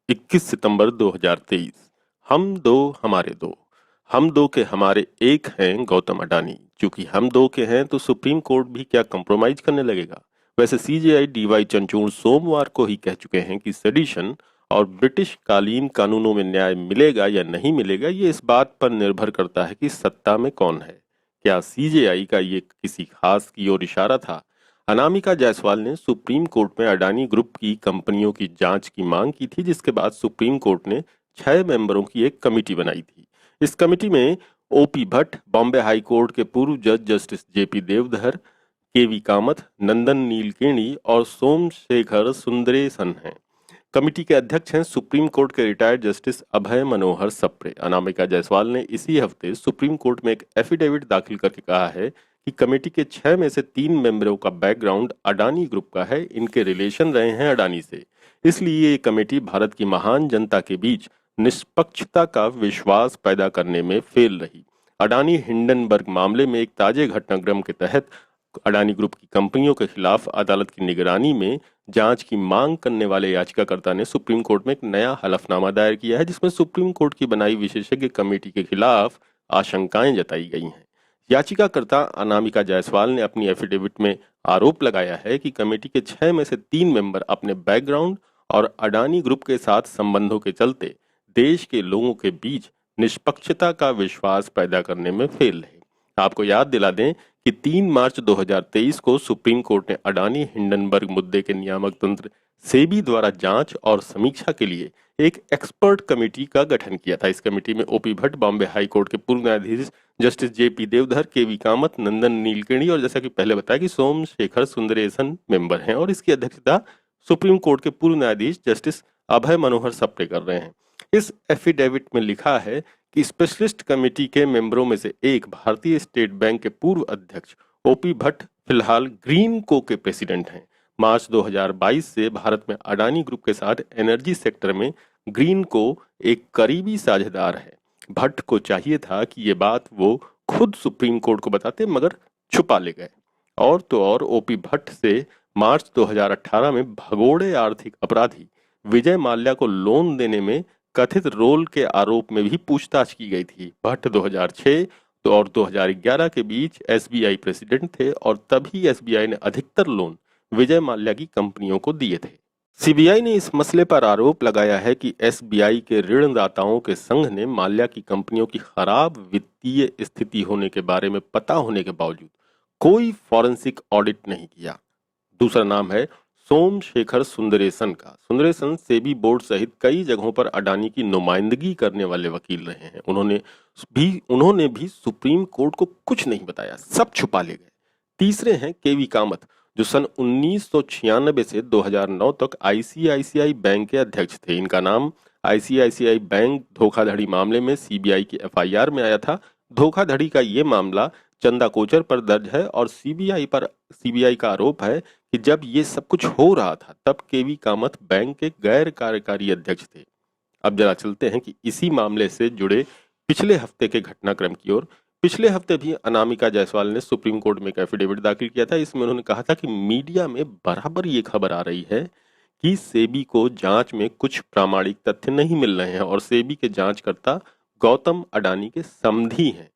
21 सितंबर 2023। हम दो हमारे दो। हम दो के हमारे एक हैं गौतम अडानी। क्योंकि हम दो के हैं तो सुप्रीम कोर्ट भी क्या कंप्रोमाइज करने लगेगा। वैसे सीजेआई डीवाई चंद्रचूड़ सोमवार को ही कह चुके हैं कि सेडिशन और ब्रिटिश कालीन कानूनों में न्याय मिलेगा या नहीं मिलेगा, ये इस बात पर निर्भर करता है कि सत्ता में कौन है। क्या सीजेआई का ये किसी खास की ओर इशारा था? अनामिका जायसवाल ने सुप्रीम कोर्ट में अडानी ग्रुप की कंपनियों की जांच की मांग की थी, जिसके बाद सुप्रीम कोर्ट ने 6 मेंबरों की एक कमेटी बनाई थी। इस कमेटी में OP Bhatt, Bombay high court के पूर्व जज जस्टिस जेपी देवधर, केवी कामथ, नंदन नीलकेणी और सोमशेखर सुंदरेसन हैं। कमेटी के अध्यक्ष हैं सुप्रीम कोर्ट के रिटायर्ड जस्टिस अभय मनोहर सप्रे। अनामिका जायसवाल ने इसी हफ्ते सुप्रीम कोर्ट में एक एफिडेविट दाखिल करके कहा है कि कमेटी के 6 में से 3 मेंबरों का बैकग्राउंड अडानी ग्रुप का है, इनके रिलेशन रहे हैं अडानी से। इसलिए ये कमेटी भारत की महान जनता के बीच निष्पक्षता का विश्वास पैदा करने में फेल रही। अडानी हिंडनबर्ग मामले में एक ताजे घटनाक्रम के तहत अडानी ग्रुप की कंपनियों के खिलाफ अदालत की निगरानी में जांच की मांग करने वाले याचिकाकर्ता ने सुप्रीम कोर्ट में एक नया हलफनामा दायर किया है, जिसमें सुप्रीम कोर्ट की बनाई विशेषज्ञ कमेटी के खिलाफ आशंकाएं जताई गई हैं। याचिकाकर्ता अनामिका जायसवाल ने अपनी एफिडेविट में आरोप लगाया है कि कमेटी के 6 में से 3 मेंबर अपने बैकग्राउंड और अडानी ग्रुप के साथ संबंधों के चलते देश के लोगों के बीच निष्पक्षता का विश्वास पैदा करने में फेल रहे। आपको याद दिला दें कि 3 मार्च 2023 को सुप्रीम कोर्ट ने अडानी हिंडनबर्ग मुद्दे के नियामक तंत्र सेबी द्वारा जांच और समीक्षा के लिए एक एक्सपर्ट कमेटी का गठन किया था। इस कमेटी में OP Bhatt, Bombay high court के पूर्व न्यायाधीश जस्टिस जेपी देवधर, केवी कामत, नंदन नीलकेणी और जैसा कि पहले बताया कि सोमशेखर सुंदरेसन मेंबर हैं और इसकी अध्यक्षता सुप्रीम कोर्ट के पूर्व न्यायाधीश जस्टिस अभय मनोहर सप्रे कर रहे हैं। इस एफिडेविट में लिखा है कि स्पेशलिस्ट कमेटी के मेंबरों में से एक भारतीय स्टेट बैंक के पूर्व अध्यक्ष ओपी भट्ट फिलहाल ग्रीन को के प्रेसिडेंट हैं। मार्च 2022 से भारत में अडानी ग्रुप के साथ एनर्जी सेक्टर में ग्रीन को एक करीबी साझेदार है। भट्ट को चाहिए था कि ये बात वो खुद सुप्रीम कोर्ट को बताते, मगर छुपा ले गए। और तो और ओपी भट्ट से मार्च 2018 में भगोड़े आर्थिक अपराधी विजय माल्या को लोन देने में कथित रोल के आरोप में भी पूछताछ की गई थी। भट्ट 2006 तो और 2011 के बीच एसबीआई प्रेसिडेंट थे और तभी एसबीआई ने अधिकतर लोन विजय माल्या की कंपनियों को दिए थे। सीबीआई ने इस मसले पर आरोप लगाया है कि एसबीआई के ऋणदाताओं के संघ ने माल्या की कंपनियों की खराब वित्तीय स्थिति होने के बारे में पता होने के बावजूद कोई फॉरेंसिक ऑडिट नहीं किया। दूसरा नाम है सोमशेखर सुंदरेसन का। सुंदरेसन सेबी बोर्ड सहित कई जगहों पर अडानी की नुमाइंदगी करने वाले वकील रहे हैं। उन्होंने भी सुप्रीम कोर्ट को कुछ नहीं बताया, सब छुपा ले गए। तीसरे हैं केवी कामत, जो सन 1996 से 2009 तक आईसीआईसीआई बैंक के अध्यक्ष थे। इनका नाम आईसीआईसीआई बैंक धोखाधड़ी मामले में सीबीआई की एफआईआर में आया था। धोखाधड़ी का ये मामला चंदा कोचर पर दर्ज है और सीबीआई का आरोप है कि जब ये सब कुछ हो रहा था तब केवी कामत बैंक के गैर कार्यकारी अध्यक्ष थे। अब जरा चलते हैं कि इसी मामले से जुड़े पिछले हफ्ते के घटनाक्रम की ओर। पिछले हफ्ते भी अनामिका जायसवाल ने सुप्रीम कोर्ट में एक एफिडेविट दाखिल किया था। इसमें उन्होंने कहा था कि मीडिया में बराबर ये खबर आ रही है कि सेबी को जांच में कुछ प्रामाणिक तथ्य नहीं मिल रहे हैं और सेबी के जांचकर्ता गौतम अडानी के समधी हैं।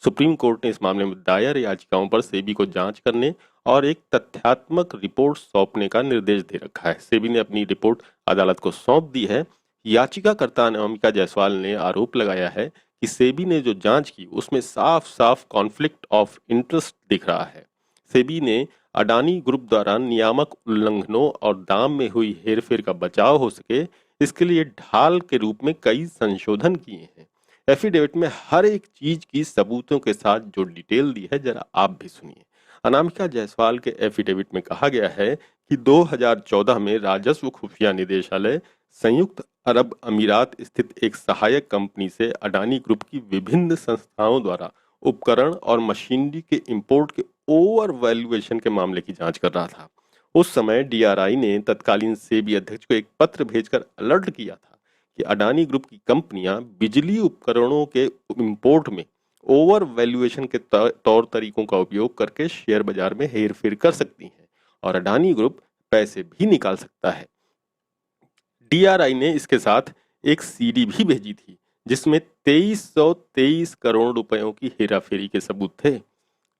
सुप्रीम कोर्ट ने इस मामले में दायर याचिकाओं पर सेबी को जांच करने और एक तथ्यात्मक रिपोर्ट सौंपने का निर्देश दे रखा है। सेबी ने अपनी रिपोर्ट अदालत को सौंप दी है। याचिकाकर्ता अनामिका जायसवाल ने आरोप लगाया है कि सेबी ने जो जांच की उसमें साफ साफ कॉन्फ्लिक्ट ऑफ इंटरेस्ट दिख रहा है। सेबी ने अडानी ग्रुप द्वारा नियामक उल्लंघनों और दाम में हुई हेरफेर का बचाव हो सके, इसके लिए ढाल के रूप में कई संशोधन किए हैं। एफिडेविट में हर एक चीज की सबूतों के साथ जो डिटेल दी है, जरा आप भी सुनिए। अनामिका जायसवाल के एफिडेविट में कहा गया है कि 2014 में राजस्व खुफिया निदेशालय संयुक्त अरब अमीरात स्थित एक सहायक कंपनी से अडानी ग्रुप की विभिन्न संस्थाओं द्वारा उपकरण और मशीनरी के इंपोर्ट के ओवर वैल्यूएशन के मामले की जांच कर रहा था। उस समय डीआरआई ने तत्कालीन सेबी अध्यक्ष को एक पत्र भेजकर अलर्ट किया था कि अडानी ग्रुप की कंपनियां बिजली उपकरणों के इंपोर्ट में ओवर वैल्यूएशन के तौर तरीकों का उपयोग करके शेयर बाजार में हेरफेर कर सकती हैं और अडानी ग्रुप पैसे भी निकाल सकता है। डीआरआई ने इसके साथ एक सीडी भी भेजी थी जिसमें 2323 करोड़ रुपयों की हेराफेरी के सबूत थे।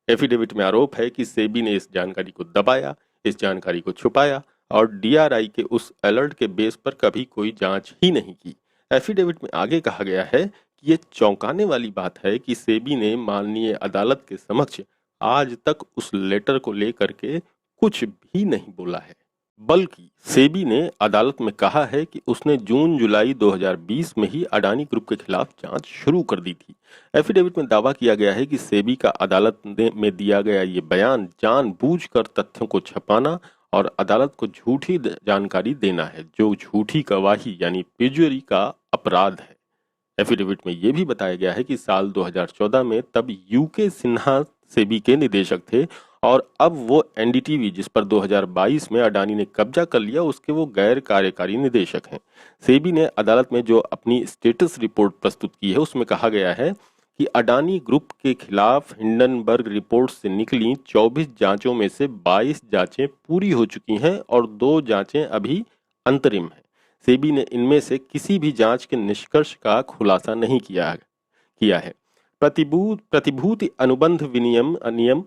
एफिडेविट में आरोप है कि सेबी ने इस जानकारी को दबाया, इस जानकारी को छुपाया और डीआरआई के उस अलर्ट के बेस पर कभी कोई जांच ही नहीं की। एफिडेविट में आगे कहा गया है कि ये चौंकाने वाली बात है कि सेबी ने माननीय अदालत के समक्ष आज तक उस लेटर को लेकर के कुछ भी नहीं बोला है, बल्कि सेबी ने अदालत में कहा है कि उसने जून जुलाई 2020 में ही अडानी ग्रुप के खिलाफ जांच शुरू कर दी थी। एफिडेविट में दावा किया गया है कि सेबी का अदालत में दिया गया ये बयान जानबूझकर तथ्यों को छपाना और अदालत को झूठी जानकारी देना है, जो झूठी गवाही यानी पेजुअरी का अपराध है। एफिडेविट में यह भी बताया गया है कि साल 2014 में तब यूके सिन्हा सेबी के निदेशक थे और अब वो एनडीटीवी जिस पर 2022 में अडानी ने कब्जा कर लिया उसके वो गैर कार्यकारी निदेशक हैं। सेबी ने अदालत में जो अपनी स्टेटस रिपोर्ट प्रस्तुत की है उसमें कहा गया है कि अडानी ग्रुप के खिलाफ हिंडनबर्ग रिपोर्ट से निकली 24 जांचों में से 22 जांचें पूरी हो चुकी हैं और 2 जांचें अभी अंतरिम हैं। सेबी ने इनमें से किसी भी जांच के निष्कर्ष का खुलासा नहीं किया है। प्रतिभूति अनुबंध विनियम नियम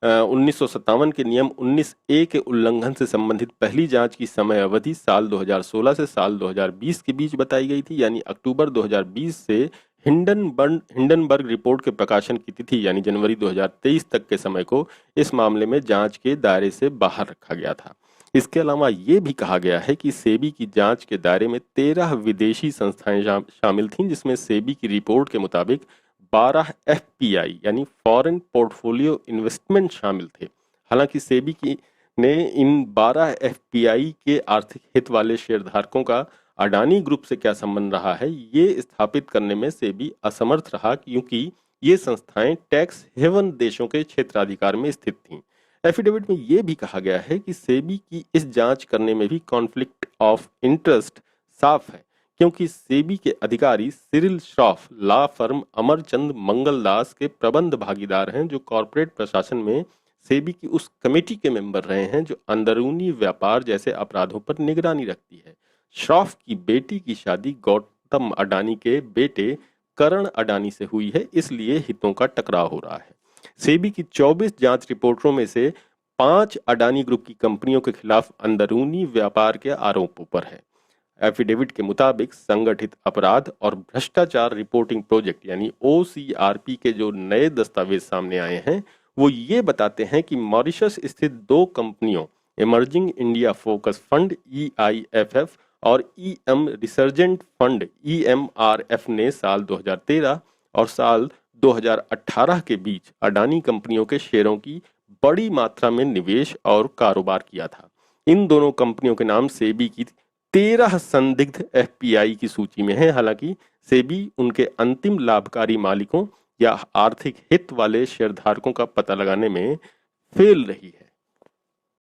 1957 के नियम 19A के उल्लंघन से संबंधित पहली जांच की समय अवधि साल 2016 से साल 2020 के बीच बताई गई थी, यानी अक्टूबर 2020 से हिंडनबर्ग रिपोर्ट के प्रकाशन की तिथि यानी जनवरी 2023 तक के समय को इस मामले में जांच के दायरे से बाहर रखा गया था। इसके अलावा ये भी कहा गया है कि सेबी की जांच के दायरे में 13 विदेशी संस्थाएं शामिल थीं, जिसमें सेबी की रिपोर्ट के मुताबिक 12 एफपीआई यानी फॉरेन पोर्टफोलियो इन्वेस्टमेंट शामिल थे। हालांकि सेबी की ने इन 12 एफपीआई के आर्थिक हित वाले शेयरधारकों का अडानी ग्रुप से क्या संबंध रहा है, ये स्थापित करने में सेबी असमर्थ रहा, क्योंकि ये संस्थाएं टैक्स हेवन देशों के क्षेत्राधिकार में स्थित थीं। एफिडेविट में यह भी कहा गया है कि सेबी की इस जांच करने में भी कॉन्फ्लिक्ट ऑफ इंटरेस्ट साफ है, क्योंकि सेबी के अधिकारी Cyril Shroff law firm Amarchand Mangaldas के प्रबंध भागीदार हैं, जो कॉरपोरेट प्रशासन में सेबी की उस कमेटी के मेंबर रहे हैं जो अंदरूनी व्यापार जैसे अपराधों पर निगरानी रखती है। श्रॉफ की बेटी की शादी गौतम अडानी के बेटे करण अडानी से हुई है, इसलिए हितों का टकराव हो रहा है। सेबी की 24 जांच रिपोर्टों में से 5 अडानी ग्रुप की कंपनियों के खिलाफ अंदरूनी व्यापार के आरोपों पर है। एफिडेविट के मुताबिक संगठित अपराध और भ्रष्टाचार रिपोर्टिंग प्रोजेक्ट यानी ओसीआरपी के जो नए दस्तावेज सामने आए हैं वो ये बताते हैं कि मॉरिशस स्थित 2 कंपनियों emerging India focus fund EIFF और EM रिसर्जेंट फंड EMRF ने साल 2013 और साल 2018 के बीच अडानी कंपनियों के शेयरों की बड़ी मात्रा में निवेश और कारोबार किया था। इन दोनों कंपनियों के नाम सेबी की 13 संदिग्ध एफपीआई की सूची में है। हालांकि सेबी उनके अंतिम लाभकारी मालिकों या आर्थिक हित वाले शेयरधारकों का पता लगाने में फेल रही है।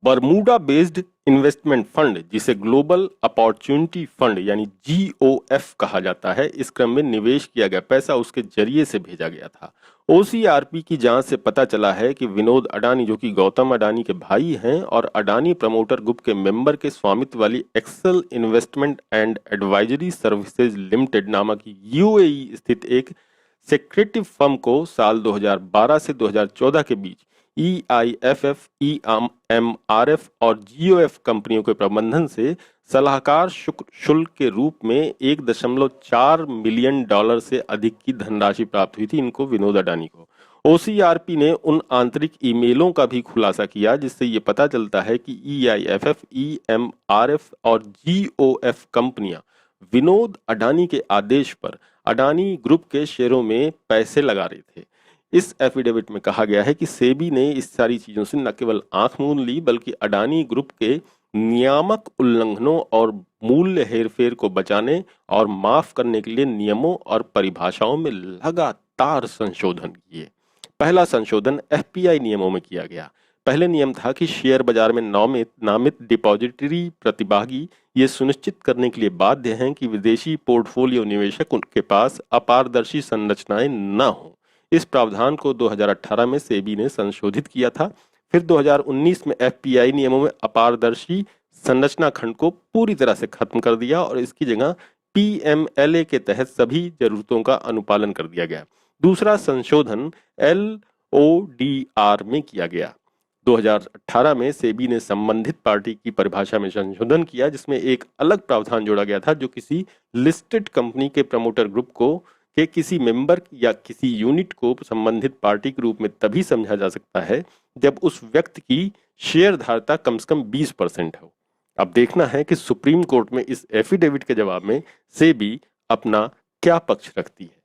बरमूडा बेस्ड इन्वेस्टमेंट फंड, जिसे ग्लोबल अपॉर्चुनिटी फंड यानी GOF कहा जाता है, इस क्रम में निवेश किया गया पैसा उसके जरिए से भेजा गया था। ओसीआरपी की जांच से पता चला है कि विनोद अडानी, जो कि गौतम अडानी के भाई हैं और अडानी प्रमोटर ग्रुप के मेंबर के स्वामित्व वाली Excel Investment and Advisory Services Limited नामक UAE स्थित एक सेक्रेटिव फर्म को साल 2012 से 2014 के बीच EIFF, EMRF और GOF कंपनियों के प्रबंधन से सलाहकार शुल्क के रूप में $1.4 मिलियन से अधिक की धनराशि प्राप्त हुई थी इनको, विनोद अडानी को। OCRP ने उन आंतरिक ईमेलों का भी खुलासा किया जिससे ये पता चलता है कि EIFF, EMRF और GOF कंपनियां विनोद अडानी के आदेश पर अडानी ग्रुप के शेयरों में पैसे लगा रहे थे। इस एफिडेविट में कहा गया है कि सेबी ने इस सारी चीजों से न केवल आंख मूंद ली बल्कि अडानी ग्रुप के नियामक उल्लंघनों और मूल्य हेरफेर को बचाने और माफ करने के लिए नियमों और परिभाषाओं में लगातार संशोधन किए। पहला संशोधन एफपीआई नियमों में किया गया। पहले नियम था कि शेयर बाजार में नामित डिपॉजिटरी प्रतिभागी ये सुनिश्चित करने के लिए बाध्य हैं कि विदेशी पोर्टफोलियो निवेशक उनके पास अपारदर्शी संरचनाएं न हो। इस प्रावधान को 2018 में सेबी ने संशोधित किया था। फिर 2019 में एफपीआई नियमों में अपारदर्शी संरचना खंड को पूरी तरह से खत्म कर दिया और इसकी जगह पीएमएलए के तहत सभी जरूरतों का अनुपालन कर दिया गया। दूसरा संशोधन एलओडीआर में किया गया। 2018 में सेबी ने संबंधित पार्टी की परिभाषा में संशोधन किया, जिसमें एक अलग प्रावधान जोड़ा गया था जो किसी लिस्टेड कंपनी के प्रमोटर ग्रुप को के किसी मेंबर या किसी यूनिट को संबंधित पार्टी के रूप में तभी समझा जा सकता है जब उस व्यक्ति की शेयर धारता कम से कम 20% हो। अब देखना है कि सुप्रीम कोर्ट में इस एफिडेविट के जवाब में सेबी अपना क्या पक्ष रखती है।